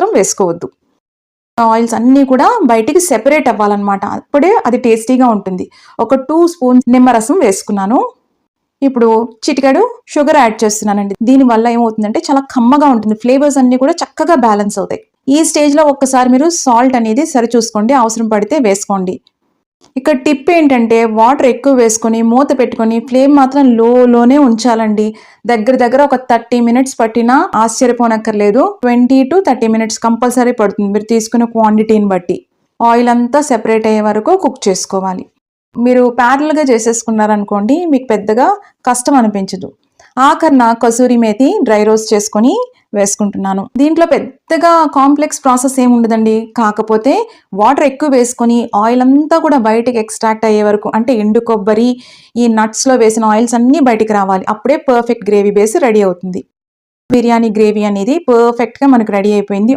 మాత్రం వేసుకోవద్దు. ఆయిల్స్ అన్నీ కూడా బయటికి సెపరేట్ అవ్వాలన్నమాట. అప్పుడే అది టేస్టీగా ఉంటుంది. ఒక 2 స్పూన్స్ నిమ్మరసం వేసుకున్నాను. ఇప్పుడు చిటికెడు షుగర్ యాడ్ చేస్తున్నానండి. దీనివల్ల ఏమవుతుందంటే చాలా కమ్మగా ఉంటుంది. ఫ్లేవర్స్ అన్నీ కూడా చక్కగా బ్యాలెన్స్ అవుతాయి. ఈ స్టేజ్లో ఒక్కసారి మీరు సాల్ట్ అనేది సరిచూసుకోండి, అవసరం పడితే వేసుకోండి. ఇక్కడ టిప్ ఏంటంటే వాటర్ ఎక్కువ వేసుకొని మూత పెట్టుకొని ఫ్లేమ్ మాత్రం లోనే ఉంచాలండి. దగ్గర ఒక 30 మినిట్స్ పట్టినా ఆశ్చర్యపోనక్కర్లేదు. 20 to 30 మినిట్స్ కంపల్సరీ పడుతుంది మీరు తీసుకునే క్వాంటిటీని బట్టి. ఆయిల్ అంతా సెపరేట్ అయ్యే వరకు కుక్ చేసుకోవాలి. మీరు ప్యారల్గా చేసేసుకున్నారనుకోండి మీకు పెద్దగా కష్టం అనిపించదు. ఆఖరిన కసూరి మేతి డ్రై రోస్ట్ చేసుకొని వేసుకుంటున్నాను. దీంట్లో పెద్దగా కాంప్లెక్స్ ప్రాసెస్ ఏమి ఉండదండి. కాకపోతే వాటర్ ఎక్కువ వేసుకొని ఆయిల్ అంతా కూడా బయటికి ఎక్స్ట్రాక్ట్ అయ్యే వరకు, అంటే ఎండు కొబ్బరి ఈ నట్స్లో వేసిన ఆయిల్స్ అన్నీ బయటికి రావాలి. అప్పుడే పర్ఫెక్ట్ గ్రేవీ బేస్ రెడీ అవుతుంది. బిర్యానీ గ్రేవీ అనేది పర్ఫెక్ట్గా మనకు రెడీ అయిపోయింది.